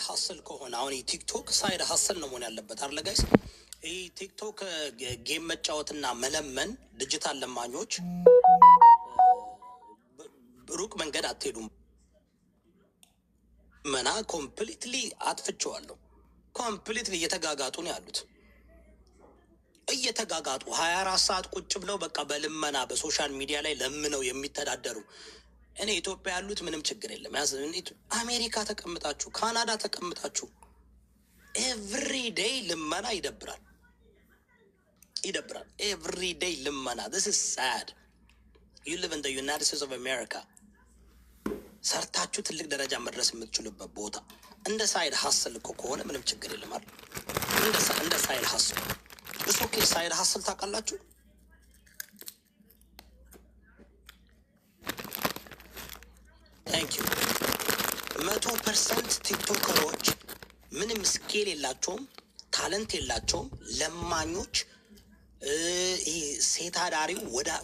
ሀስል ከሆነ አሁን ቲክቶክ ሳይድ ሀስል ነው መሆን ያለበት አይደል ጋይስ? ይህ ቲክቶክ ጌም መጫወትና መለመን ዲጂታል ለማኞች ሩቅ መንገድ አትሄዱም። መና ኮምፕሊትሊ አጥፍቼዋለሁ። ኮምፕሊትሊ እየተጋጋጡ ነው ያሉት። እየተጋጋጡ 24 ሰዓት ቁጭ ብለው በቃ በልመና በሶሻል ሚዲያ ላይ ለምነው የሚተዳደሩ። እኔ ኢትዮጵያ ያሉት ምንም ችግር የለም። አሜሪካ ተቀምጣችሁ ካናዳ ተቀምጣችሁ ኤቭሪዴይ ልመና ይደብራል፣ ይደብራል። ኤቭሪዴይ ልመና this is sad. you live in the United States of America. ሰርታችሁ ትልቅ ደረጃ መድረስ የምትችሉበት ቦታ እንደ ሳይድ ሀስል እኮ ከሆነ ምንም ችግር የለም አይደል? እንደ ሳይድ ሀስል እሱ ኦኬ። ሳይድ ሀስል ታውቃላችሁ? ታንክ ዩ 100% ቲክቶከሮች ምንም ስኬል የላቸውም፣ ታለንት የላቸውም። ለማኞች ሴት አዳሪው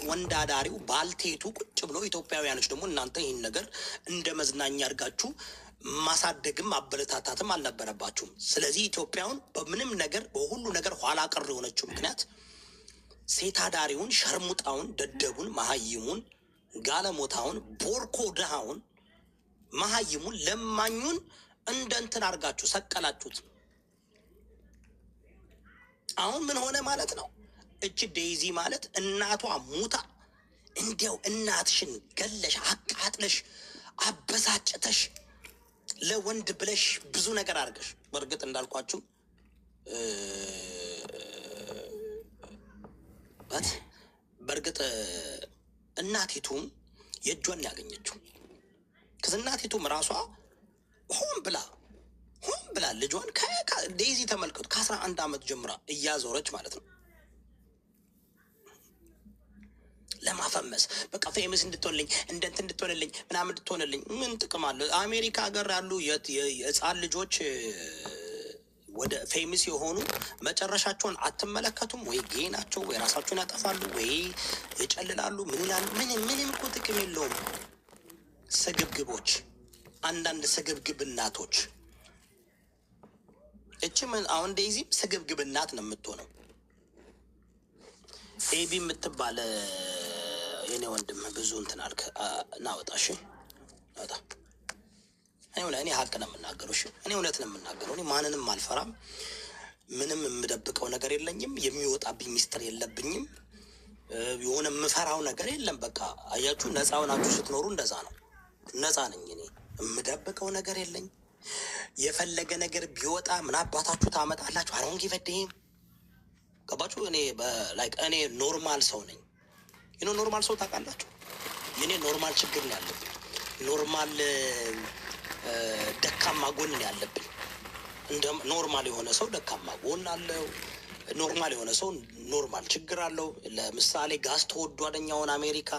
ወንድ አዳሪው ባልቴቱ ቁጭ ብሎ ኢትዮጵያውያኖች ደግሞ እናንተ ይህን ነገር እንደ መዝናኛ አድርጋችሁ ማሳደግም ማበረታታትም አልነበረባችሁም። ስለዚህ ኢትዮጵያውን በምንም ነገር በሁሉ ነገር ኋላ ቀር የሆነችው ምክንያት ሴት አዳሪውን፣ ሸርሙጣውን፣ ደደቡን፣ መሀይሙን፣ ጋለሞታውን፣ ቦርኮ ድሃውን፣ መሀይሙን፣ ለማኙን እንደ እንትን አድርጋችሁ ሰቀላችሁት። አሁን ምን ሆነ ማለት ነው? እች ዴይዚ ማለት እናቷ ሙታ እንዲያው እናትሽን ገለሽ አቃጥለሽ አበሳጭተሽ ለወንድ ብለሽ ብዙ ነገር አድርገሽ፣ በእርግጥ እንዳልኳችሁ በእርግጥ እናቲቱም የእጇን ያገኘችው እናቲቱም ራሷ ሆን ብላ ልጇን ዴይዚ ተመልከቱ፣ ከ11 ዓመት ጀምራ እያዞረች ማለት ነው ለማፈመስ በቃ ፌመስ እንድትሆንልኝ እንደንት እንድትሆንልኝ ምናምን እንድትሆንልኝ ምን ጥቅም አለ? አሜሪካ ሀገር ያሉ የህፃን ልጆች ወደ ፌመስ የሆኑ መጨረሻቸውን አትመለከቱም ወይ? ጌ ናቸው ወይ ራሳቸውን ያጠፋሉ ወይ ይጨልላሉ። ምን ይላሉ? ምንም እኮ ጥቅም የለውም። ስግብግቦች፣ አንዳንድ ስግብግብ እናቶች። ምን አሁን ዴይዚም ስግብግብ እናት ነው የምትሆነው። ኤቢ የምትባል የኔ ወንድም ብዙ እንትን አልክ እናወጣ። እሺ ናወጣ። እኔ ሀቅ ነው የምናገረው። እሺ እኔ እውነት ነው የምናገረው። እኔ ማንንም አልፈራም። ምንም የምደብቀው ነገር የለኝም። የሚወጣብኝ ሚስጥር የለብኝም። የሆነ የምፈራው ነገር የለም። በቃ አያችሁ፣ ነፃ ሆናችሁ ስትኖሩ እንደዛ ነው። ነፃ ነኝ እኔ። የምደብቀው ነገር የለኝ። የፈለገ ነገር ቢወጣ ምን አባታችሁ ታመጣላችሁ? አሮንጊ በደይም ገባችሁ? እኔ ኖርማል ሰው ነኝ። ኖርማል ሰው ታውቃላችሁ? የኔ ኖርማል ችግር ነው ያለብኝ። ኖርማል ደካማ ጎን ነው ያለብኝ። እንደ ኖርማል የሆነ ሰው ደካማ ጎን አለው። ኖርማል የሆነ ሰው ኖርማል ችግር አለው። ለምሳሌ ጋዝ ተወዷደኛውን አሜሪካ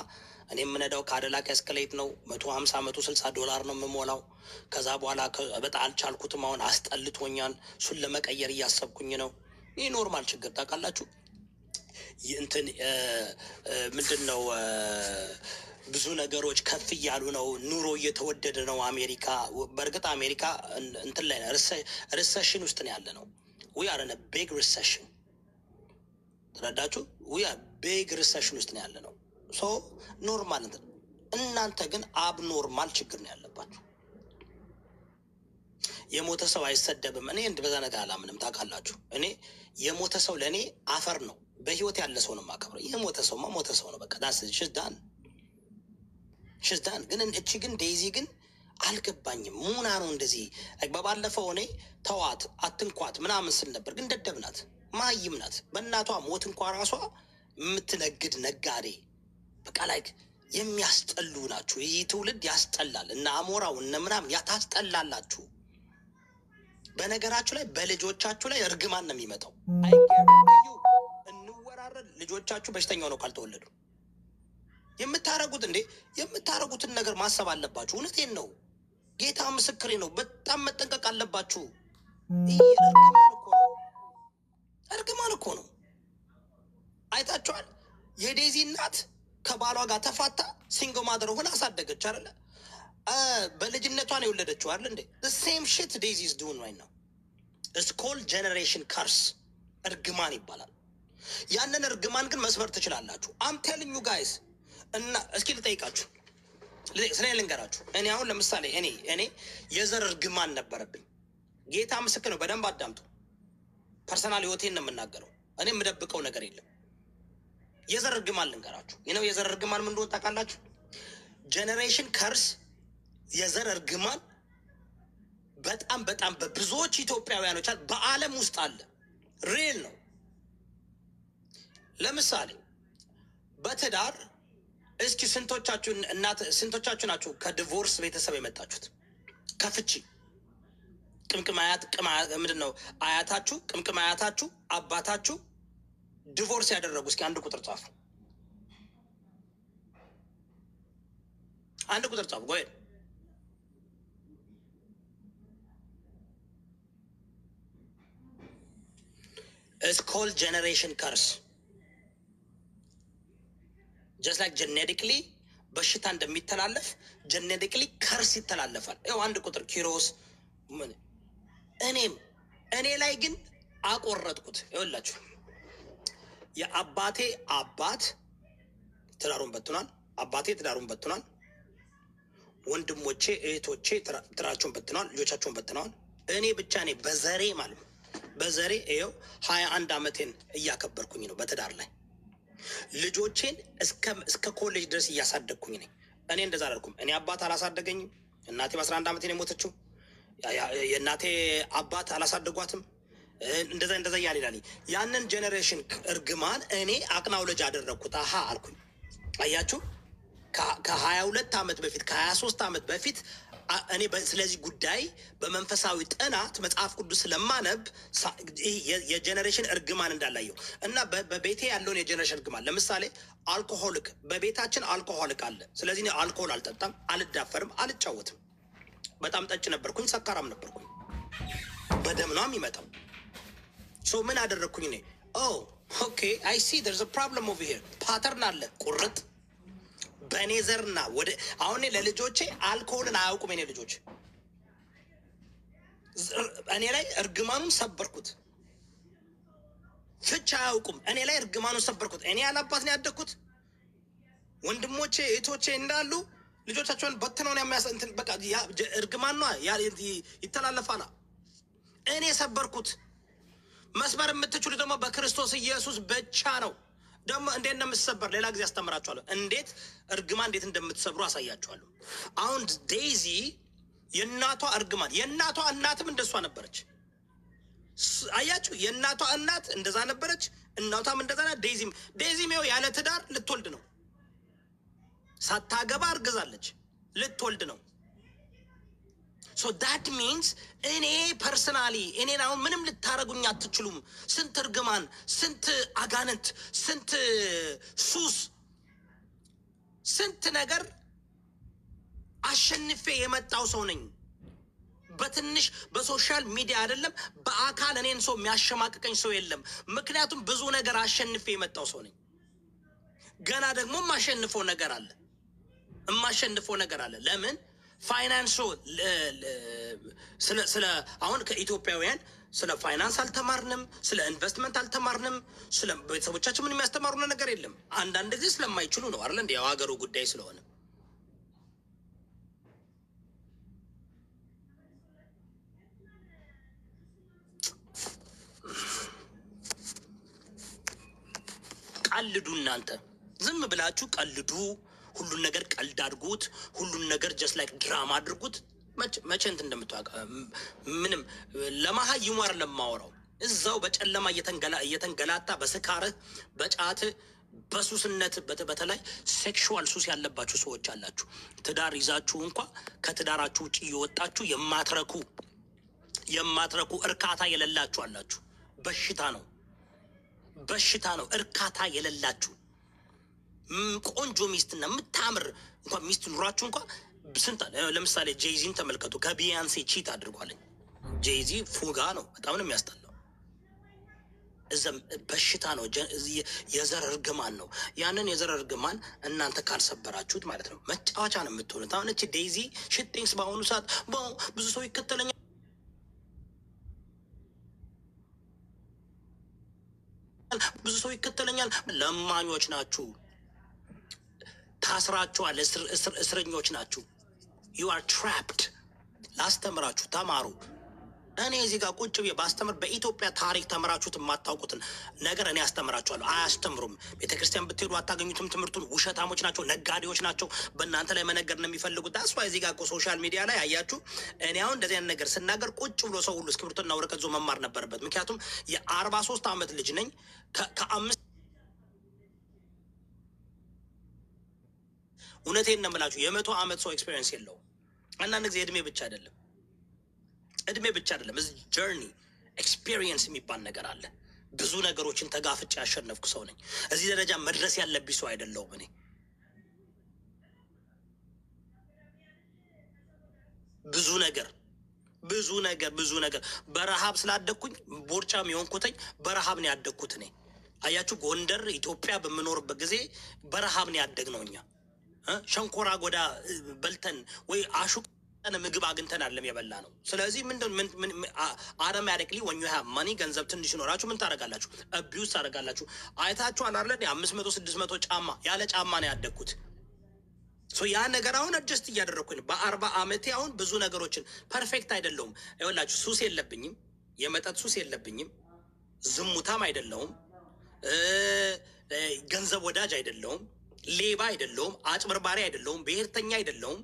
እኔ የምነዳው ካዲላክ ኤስካሌት ነው። $150 $160 ነው የምሞላው። ከዛ በኋላ በጣም አልቻልኩትም። አሁን አስጠልቶኛል። እሱን ለመቀየር እያሰብኩኝ ነው። ይህ ኖርማል ችግር ታውቃላችሁ። እንትን ምንድን ነው ብዙ ነገሮች ከፍ እያሉ ነው። ኑሮ እየተወደደ ነው አሜሪካ። በእርግጥ አሜሪካ እንትን ላይ ሪሰሽን ውስጥ ነው ያለ ነው። ዊ አር ኢን ቢግ ሪሰሽን። ተረዳችሁ? ዊ አር ቢግ ሪሰሽን ውስጥ ነው ያለ ነው። ሶ ኖርማል እንትን። እናንተ ግን አብኖርማል ችግር ነው ያለባችሁ። የሞተ ሰው አይሰደብም። እኔ በዛ ነገር አላምንም። ታውቃላችሁ፣ እኔ የሞተ ሰው ለእኔ አፈር ነው። በህይወት ያለ ሰው ነው የማከብረው። የሞተ ሰውማ ሞተ ሰው ነው። በቃ ዳስ ሽዝዳን ግን እቺ ግን ዴይዚ ግን አልገባኝም። ሙና ነው እንደዚህ። በባለፈው እኔ ተዋት አትንኳት ምናምን ስል ነበር። ግን ደደብ ናት፣ ማይም ናት። በእናቷ ሞት እንኳ ራሷ የምትነግድ ነጋዴ። በቃ የሚያስጠሉ ናችሁ። ይህ ትውልድ ያስጠላል። እነ አሞራው እነ ምናምን ታስጠላላችሁ። በነገራችሁ ላይ በልጆቻችሁ ላይ እርግማን ነው የሚመጣው። አይገርምዩ እንወራረድ። ልጆቻችሁ በሽተኛው ነው ካልተወለዱ የምታረጉትን ነገር ማሰብ አለባችሁ። እውነቴን ነው፣ ጌታ ምስክሬ ነው። በጣም መጠንቀቅ አለባችሁ። ይህ እርግማን እኮ ነው። አይታችኋል። የዴዚ እናት ከባሏ ጋር ተፋታ፣ ሲንግል ማደር ሆና አሳደገች አይደለ? በልጅነቷ ነው የወለደችው አይደል እንዴ? the same shit Daisy is doing right now. it's called generation curse. እርግማን ይባላል። ያንን እርግማን ግን መስበር ትችላላችሁ። I'm telling you guys። እና እስኪ ልጠይቃችሁ፣ ስለ ልንገራችሁ። እኔ አሁን ለምሳሌ እኔ የዘር እርግማን ነበረብኝ። ጌታ ምስክር ነው። በደንብ አዳምጡ። ፐርሰናል ህይወቴን ነው የምናገረው። እኔ የምደብቀው ነገር የለም። የዘር እርግማን ልንገራችሁ። የነው የዘር እርግማን ምን እንደሆነ ታውቃላችሁ? ጀነሬሽን ከርስ የዘር እርግማን በጣም በጣም በብዙዎች ኢትዮጵያውያኖች በዓለም ውስጥ አለ። ሪል ነው። ለምሳሌ በትዳር እስኪ ስንቶቻችሁ ናችሁ ከዲቮርስ ቤተሰብ የመጣችሁት? ከፍቺ ቅምቅም አያት ምንድን ነው አያታችሁ፣ ቅምቅም አያታችሁ፣ አባታችሁ ዲቮርስ ያደረጉ እስኪ አንድ ቁጥር ጻፉ። አንድ ቁጥር ጻፉ። ጎይ It's called generation curse. Just like genetically በሽታ እንደሚተላለፍ genetically ከርስ ይተላለፋል። ይኸው አንድ ቁጥር ኪሮስ ምን እኔ ላይ ግን አቆረጥኩት። ይኸውላችሁ የአባቴ አባት ትዳሩን በትኗል። አባቴ ትዳሩን በትኗል። ወንድሞቼ እህቶቼ ትዳራቸውን በትነዋል። ልጆቻቸውን በትነዋል። እኔ ብቻ ነኝ በዘሬ ማለት ነው። በዘሬ ይኸው 21 ዓመቴን እያከበርኩኝ ነው በትዳር ላይ ልጆቼን እስከ ኮሌጅ ድረስ እያሳደግኩኝ ነኝ። እኔ እንደዛ አላልኩም። እኔ አባት አላሳደገኝም። እናቴ በ11 ዓመቴ ነው የሞተችው። የእናቴ አባት አላሳደጓትም። እንደዛ እያለ ይላል። ያንን ጄኔሬሽን እርግማን እኔ አቅናውለጅ አደረግኩት። አሃ አልኩኝ። አያችሁ ከ22 ዓመት በፊት ከ23 ዓመት በፊት እኔ ስለዚህ ጉዳይ በመንፈሳዊ ጥናት መጽሐፍ ቅዱስ ስለማነብ የጄኔሬሽን እርግማን እንዳላየው እና በቤቴ ያለውን የጄኔሬሽን እርግማን ለምሳሌ አልኮሆሊክ በቤታችን አልኮሆሊክ አለ። ስለዚህ እኔ አልኮሆል አልጠጣም፣ አልዳፈርም፣ አልጫወትም። በጣም ጠጭ ነበርኩኝ፣ ሰካራም ነበርኩኝ። በደም ነው የሚመጣው። ሶ ምን አደረግኩኝ እኔ? ኦኬ አይ ሲ there's a problem over here። ፓተርን አለ ቁርጥ በእኔ ዘርና ወደ አሁን ለልጆቼ አልኮሆልን አያውቁም። እኔ ልጆች እኔ ላይ እርግማኑን ሰበርኩት። ፍቻ አያውቁም። እኔ ላይ እርግማኑን ሰበርኩት። እኔ ያላባት ነው ያደግኩት። ወንድሞቼ እህቶቼ እንዳሉ ልጆቻቸውን በትነው ነው የሚያሰንትን በቃ እርግማን ነው ይተላለፋና እኔ ሰበርኩት። መስበር የምትችሉ ደግሞ በክርስቶስ ኢየሱስ ብቻ ነው። ደግሞ እንዴት እንደምትሰበር ሌላ ጊዜ አስተምራችኋለሁ። እንዴት እርግማን እንዴት እንደምትሰብሩ አሳያችኋለሁ። አሁን ዴይዚ የእናቷ እርግማን የእናቷ እናትም እንደሷ ነበረች። አያችሁ የእናቷ እናት እንደዛ ነበረች፣ እናቷም እንደዛ ናት። ዴይዚም ይኸው ያለ ትዳር ልትወልድ ነው። ሳታገባ እርግዛለች፣ ልትወልድ ነው። ሶ ዳት ሚንስ እኔ ፐርሰናሊ እኔን አሁን ምንም ልታረጉኝ አትችሉም። ስንት እርግማን፣ ስንት አጋንንት፣ ስንት ሱስ፣ ስንት ነገር አሸንፌ የመጣው ሰው ነኝ። በትንሽ በሶሻል ሚዲያ አይደለም በአካል እኔን ሰው የሚያሸማቅቀኝ ሰው የለም። ምክንያቱም ብዙ ነገር አሸንፌ የመጣው ሰው ነኝ። ገና ደግሞ የማሸንፈው ነገር አለ። ለምን ፋይናንሱ ስለ አሁን ከኢትዮጵያውያን ስለ ፋይናንስ አልተማርንም፣ ስለ ኢንቨስትመንት አልተማርንም። ስለ ቤተሰቦቻችን ምን የሚያስተማሩን ነገር የለም። አንዳንድ ጊዜ ስለማይችሉ ነው አይደል እንዴ? የሀገሩ ጉዳይ ስለሆነ ቀልዱ። እናንተ ዝም ብላችሁ ቀልዱ። ሁሉን ነገር ቀልድ አድርጉት። ሁሉን ነገር ጀስት ላይክ ድራማ አድርጉት። መቼ እንትን እንደምትዋጋ ምንም ለማሀይ ይሟር ለማወራው እዛው በጨለማ እየተንገላታ በስካርህ በጫትህ በሱስነት በተለይ ሴክሹዋል ሱስ ያለባችሁ ሰዎች አላችሁ። ትዳር ይዛችሁ እንኳ ከትዳራችሁ ውጭ እየወጣችሁ የማትረኩ እርካታ የሌላችሁ አላችሁ። በሽታ ነው። እርካታ የሌላችሁ ቆንጆ ሚስትና የምታምር እንኳን ሚስት ኑሯችሁ እንኳ ስንት ለምሳሌ ጄይዚን ተመልከቱ። ከቢያንሴ ቺት አድርጓለኝ። ጄይዚ ፉጋ ነው። በጣም ነው የሚያስጠላው። በሽታ ነው፣ የዘር እርግማን ነው። ያንን የዘር እርግማን እናንተ ካልሰበራችሁት ማለት ነው መጫወቻ ነው የምትሆኑት። አሁን እቺ ዴይዚ ሽቲንግስ በአሁኑ ሰዓት ብዙ ሰው ይከተለኛል፣ ብዙ ሰው ይከተለኛል። ለማኞች ናችሁ፣ ታስራችኋል፣ እስረኞች ናችሁ። ዩ አር ትራፕድ። ላስተምራችሁ፣ ተማሩ። እኔ እዚህ ጋር ቁጭ ብዬ ባስተምር በኢትዮጵያ ታሪክ ተምራችሁት የማታውቁትን ነገር እኔ አስተምራችኋለሁ። አያስተምሩም። ቤተክርስቲያን ብትሄዱ አታገኙትም ትምህርቱን። ውሸታሞች ናቸው፣ ነጋዴዎች ናቸው። በእናንተ ላይ መነገር ነው የሚፈልጉት። አስፋ እዚህ ጋር እኮ ሶሻል ሚዲያ ላይ አያችሁ። እኔ አሁን እንደዚህ አይነት ነገር ስናገር ቁጭ ብሎ ሰው ሁሉ እስክሪብቶና ወረቀት ዞ መማር ነበረበት። ምክንያቱም የ43 ዓመት ልጅ ነኝ። ከአምስት እውነቴን ነው የምላችሁ የ100 ዓመት ሰው ኤክስፔሪየንስ የለውም። አንዳንድ ጊዜ እድሜ ብቻ አይደለም እዚህ ጀርኒ ኤክስፒሪየንስ የሚባል ነገር አለ። ብዙ ነገሮችን ተጋፍጬ ያሸነፍኩ ሰው ነኝ። እዚህ ደረጃ መድረስ ያለብኝ ሰው አይደለሁም። እኔ ብዙ ነገር በረሃብ ስላደግኩኝ ቦርጫም የሆንኩትኝ በረሃብ ነው ያደግኩት። እኔ አያችሁ፣ ጎንደር ኢትዮጵያ በምኖርበት ጊዜ በረሃብ ነው ያደግነው እኛ። ሸንኮራ ጎዳ በልተን ወይ አሹቅ ምግብ አግኝተን አለም የበላ ነው። ስለዚህ አውቶማቲክሊ ወን ዩ ሃቭ ማኒ ገንዘብ ትንሽ ይኖራችሁ ምን ታደርጋላችሁ? አቢዩዝ ታደርጋላችሁ። አይታችኋል አይደል? 500-600 ጫማ ያለ ጫማ ነው ያደግኩት። ያ ነገር አሁን አጀስት እያደረግኩኝ በ40 ዓመቴ አሁን ብዙ ነገሮችን ፐርፌክት አይደለሁም። ይኸውላችሁ ሱስ የለብኝም፣ የመጠጥ ሱስ የለብኝም፣ ዝሙታም አይደለሁም፣ ገንዘብ ወዳጅ አይደለሁም፣ ሌባ አይደለሁም፣ አጭበርባሪ አይደለሁም፣ ብሔርተኛ አይደለሁም።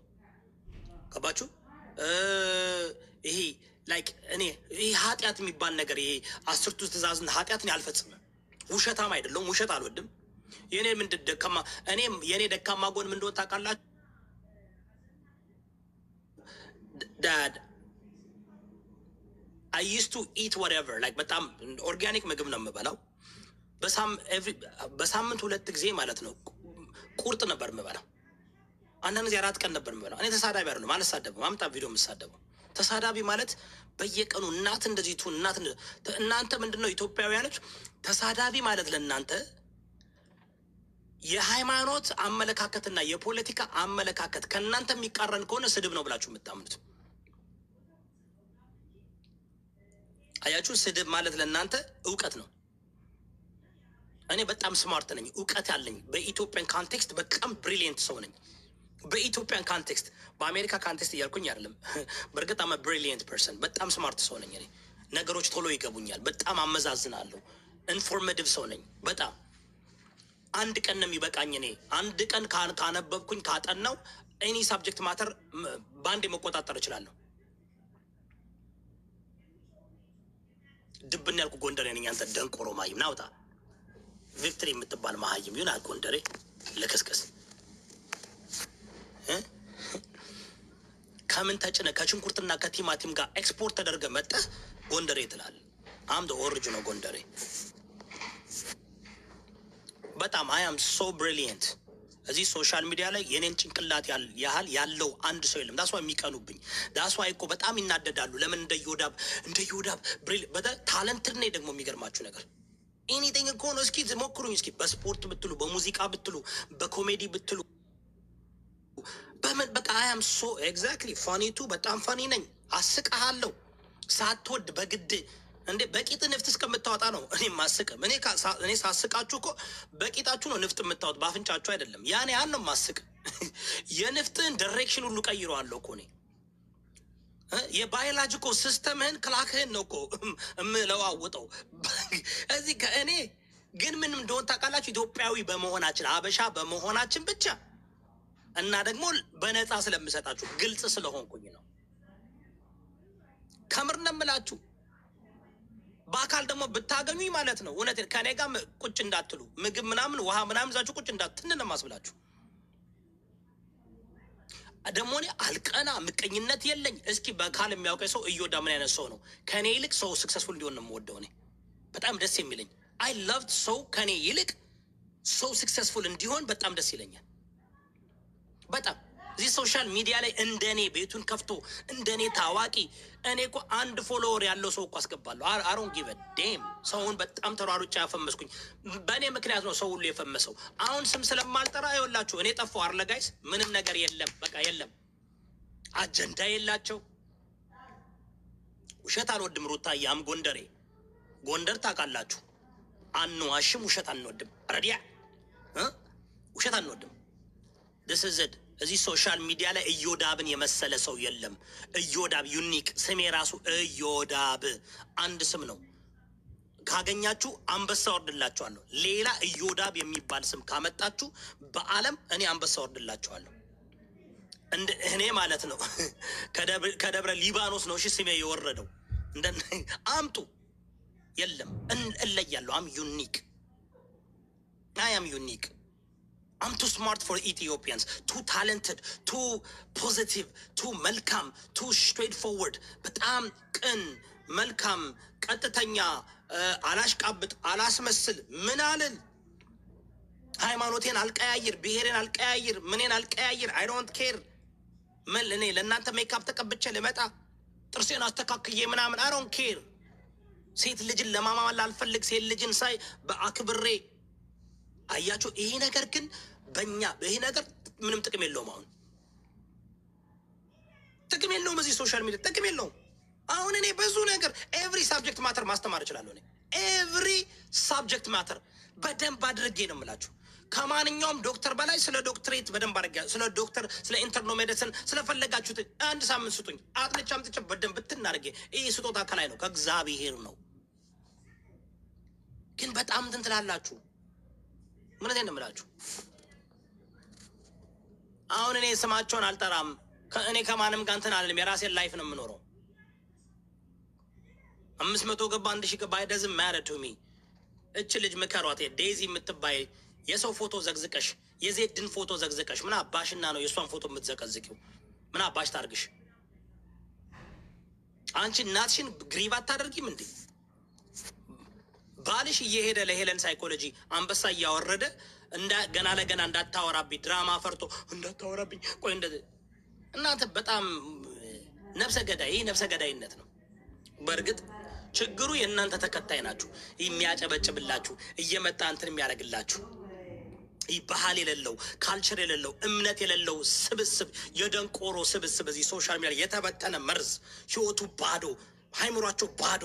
ገባችሁ? ይሄ ላይክ እኔ ይሄ ኃጢአት የሚባል ነገር ይሄ 10ቱ ትእዛዝን ኃጢአትን አልፈጽምም። ውሸታም አይደለሁም፣ ውሸት አልወድም። የኔ ምንድን ደካማ የኔ ደካማ ጎን ምን እንደሆነ ታውቃላችሁ? ዳድ I used to eat whatever like በጣም ኦርጋኒክ ምግብ ነው የምበላው። በሳምንት 2 ጊዜ ማለት ነው ቁርጥ ነበር የምበላው። አንዳንድ ጊዜ 4 ቀን ነበር የምበላው። እኔ ተሳዳቢ አይደለም፣ አልሳደብም። አምጣ ቪዲዮ የምሳደበው ተሳዳቢ ማለት በየቀኑ እናት እንደዚህ ቱ እናንተ ምንድነው ኢትዮጵያውያኖች ተሳዳቢ ማለት ለእናንተ የሃይማኖት አመለካከትና የፖለቲካ አመለካከት ከእናንተ የሚቃረን ከሆነ ስድብ ነው ብላችሁ የምታምኑት። አያችሁ፣ ስድብ ማለት ለእናንተ እውቀት ነው። እኔ በጣም ስማርት ነኝ፣ እውቀት ያለኝ በኢትዮጵያን ካንቴክስት በጣም ብሪሊየንት ሰው ነኝ። በኢትዮጵያን ካንቴክስት በአሜሪካ ካንቴክስት እያልኩኝ አይደለም። በእርግጥ አመ ብሪሊየንት ፐርሰን፣ በጣም ስማርት ሰው ነኝ። እኔ ነገሮች ቶሎ ይገቡኛል፣ በጣም አመዛዝናለሁ። ኢንፎርሜቲቭ ሰው ነኝ በጣም። አንድ ቀን ነው የሚበቃኝ። እኔ አንድ ቀን ካነበብኩኝ ካጠናው ኤኒ ሳብጀክት ማተር በአንዴ መቆጣጠር እችላለሁ። ድብን ያልኩ ጎንደሬ ነኝ። አንተ ደንቆሮ ማይም ናውጣ ቪክትሪ የምትባል መሀይም ይሁን ጎንደሬ ለከስከስ ከምን ተጭነ ከሽንኩርትና ከቲማቲም ጋር ኤክስፖርት ተደርገ መጠህ ጎንደሬ ትላለህ። አም ኦሪጂናል ጎንደሬ በጣም አይ አም ሶ ብሪሊየንት። እዚህ ሶሻል ሚዲያ ላይ የኔን ጭንቅላት ያህል ያለው አንድ ሰው የለም። ዳስዋ የሚቀኑብኝ ዳስዋ እኮ በጣም ይናደዳሉ። ለምን እንደ ዮዳብ ታለንትድ ነኝ። ደግሞ የሚገርማችሁ ነገር ኤኒቲንግ እኮ ነው። እስኪ ሞክሩኝ። እስኪ በስፖርት ብትሉ፣ በሙዚቃ ብትሉ፣ በኮሜዲ ብትሉ በምን በቃ አይ አም ሶ ኤግዛክትሊ ፋኒቱ በጣም ፋኒ ነኝ። አስቅሃለሁ ሳትወድ በግድ እንዴ በቂጥ ንፍጥ እስከምታወጣ ነው እኔ ማስቅም። እኔ ሳስቃችሁ እኮ በቂጣችሁ ነው ንፍጥ የምታወጥ፣ ባፍንጫችሁ አይደለም። ያን ነው ማስቅ። የንፍጥን ዳይሬክሽን ሁሉ ቀይረዋለሁ እኮ እኔ። የባዮሎጂኮ ሲስተምህን ክላክህን ነው እኮ እምለዋውጠው እዚህ ከእኔ ግን ምንም እንደሆን ታውቃላችሁ? ኢትዮጵያዊ በመሆናችን አበሻ በመሆናችን ብቻ እና ደግሞ በነፃ ስለምሰጣችሁ ግልጽ ስለሆንኩኝ ነው። ከምር ነው የምላችሁ። በአካል ደግሞ ብታገኙኝ ማለት ነው እውነት ከኔ ጋር ቁጭ እንዳትሉ፣ ምግብ ምናምን ውሃ ምናምን ይዛችሁ ቁጭ እንዳትንን ማስብላችሁ። ደግሞ እኔ አልቀና፣ ምቀኝነት የለኝ። እስኪ በካል የሚያውቀኝ ሰው እዮዳ ምን አይነት ሰው ነው? ከኔ ይልቅ ሰው ስክሰስፉል እንዲሆን ነው የምወደው። እኔ በጣም ደስ የሚለኝ አይ ላቭድ ሰው ከኔ ይልቅ ሰው ስክሰስፉል እንዲሆን በጣም ደስ ይለኛል። በጣም እዚህ ሶሻል ሚዲያ ላይ እንደኔ ቤቱን ከፍቶ እንደኔ ታዋቂ እኔ እኮ አንድ ፎሎወር ያለው ሰው እኮ አስገባለሁ። አሮን ጊቭ ዴም ሰውን በጣም ተሯሩጫ ያፈመስኩኝ በእኔ ምክንያት ነው ሰው ሁሉ የፈመሰው። አሁን ስም ስለማልጠራ ይኸውላችሁ እኔ ጠፋሁ አርለ ጋይስ ምንም ነገር የለም፣ በቃ የለም። አጀንዳ የላቸው። ውሸት አልወድም። ሩታዬ አም ጎንደሬ፣ ጎንደር ታውቃላችሁ። አንዋሽም፣ ውሸት አንወድም። ረዲያ ውሸት አንወድም። ድስዝድ እዚህ ሶሻል ሚዲያ ላይ እዮዳብን የመሰለ ሰው የለም። እዮዳብ ዩኒክ ስሜ ራሱ እዮዳብ አንድ ስም ነው። ካገኛችሁ አንበሳ ወርድላችኋለሁ። ሌላ እዮዳብ የሚባል ስም ካመጣችሁ በዓለም እኔ አንበሳ ወርድላችኋለሁ። እንደ እኔ ማለት ነው። ከደብረ ሊባኖስ ነው እሺ ስሜ የወረደው። እንደ አምጡ የለም። እለያለሁ። አም ዩኒክ አይ አም ዩኒክ I'm too smart for Ethiopians, too talented, too positive, too መልካም, too straightforward. በጣም ቅን መልካም ቀጥተኛ አላሽቃብጥ አላስመስል ምን አልን ሃይማኖቴን አልቀያይር ብሔሬን አልቀያይር ምኔን አልቀያይር I don't care ምን እኔ ለእናንተ ሜካፕ ተቀብቼ ልመጣ ጥርሴን አስተካክዬ ምናምን I don't care ሴት ልጅን ለማማል አልፈልግ ሴት ልጅን ሳይ በአክብሬ አያችሁ። ይሄ ነገር ግን በእኛ ይሄ ነገር ምንም ጥቅም የለውም። አሁን ጥቅም የለውም። እዚህ ሶሻል ሚዲያ ጥቅም የለውም። አሁን እኔ ብዙ ነገር ኤቭሪ ሳብጀክት ማተር ማስተማር እችላለሁ። እኔ ኤቭሪ ሳብጀክት ማተር በደንብ አድርጌ ነው የምላችሁ። ከማንኛውም ዶክተር በላይ ስለ ዶክትሬት በደንብ አድርጌ ስለ ዶክተር ስለ ኢንተርኖ ሜዲሲን ስለፈለጋችሁት አንድ ሳምንት ስጡኝ። አጥልቻ አምጥቼ በደንብ ብትናርጌ ይህ ስጦታ ከላይ ነው ከእግዚአብሔር ነው። ግን በጣም እንትን ትላላችሁ። ምን እንደምላችሁ አሁን እኔ ስማቸውን አልጠራም። እኔ ከማንም ጋር እንትን አልልም። የራሴን ላይፍ ነው የምኖረው። 500 ገባ 1000 ገባ አይደዝም ማረቱሚ እች ልጅ ምከሯት። ዴዚ የምትባይ የሰው ፎቶ ዘግዝቀሽ የዜድን ፎቶ ዘግዝቀሽ ምን አባሽና ነው የእሷን ፎቶ የምትዘቀዝቂው? ምን አባሽ ታርግሽ? አንቺ እናትሽን ግሪቭ አታደርጊም እንዴ? ባልሽ እየሄደ ለሄለን ሳይኮሎጂ አንበሳ እያወረደ ገና ለገና እንዳታወራብኝ ድራማ ፈርቶ እንዳታወራብኝ ቆይ እናንተ በጣም ነፍሰ ገዳይ። ይህ ነፍሰ ገዳይነት ነው። በእርግጥ ችግሩ የእናንተ ተከታይ ናችሁ። የሚያጨበጭብላችሁ እየመጣ እንትን የሚያደርግላችሁ ይህ ባህል የሌለው ካልቸር የሌለው እምነት የሌለው ስብስብ የደንቆሮ ስብስብ እዚህ ሶሻል ሚዲያ የተበተነ መርዝ ህይወቱ ባዶ ሃይምሯቸው ባዶ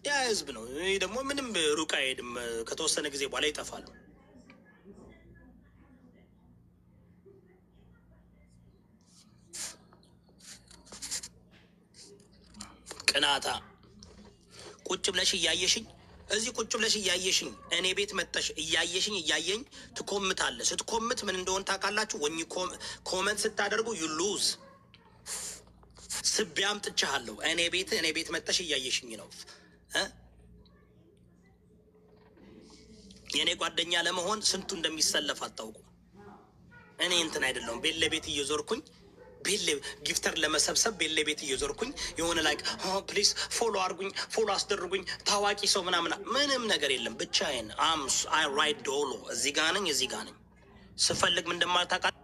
ያ ህዝብ ነው። ይህ ደግሞ ምንም ሩቅ አይሄድም። ከተወሰነ ጊዜ በኋላ ይጠፋሉ። ቅናታ ቁጭ ብለሽ እያየሽኝ እዚህ ቁጭ ብለሽ እያየሽኝ እኔ ቤት መጠሽ እያየሽኝ እያየኝ ትኮምታለህ። ስትኮምት ምን እንደሆን ታውቃላችሁ? ወኝ ኮመንት ስታደርጉ ዩ ሉዝ ስቢያም ጥቻለሁ። እኔ ቤት መጠሽ እያየሽኝ ነው። የእኔ ጓደኛ ለመሆን ስንቱ እንደሚሰለፍ አታውቁም። እኔ እንትን አይደለሁም። ቤት ለቤት እየዞርኩኝ ጊፍተር ለመሰብሰብ ቤት ለቤት እየዞርኩኝ የሆነ ላይ ፕሊዝ ፎሎ አርጉኝ፣ ፎሎ አስደርጉኝ፣ ታዋቂ ሰው ምንም ነገር የለም። ብቻዬን አይ ራይድ ዶሎ እዚህ ጋ ነኝ፣ እዚህ ጋ ነኝ። ስፈልግ ምን እንደማታውቃል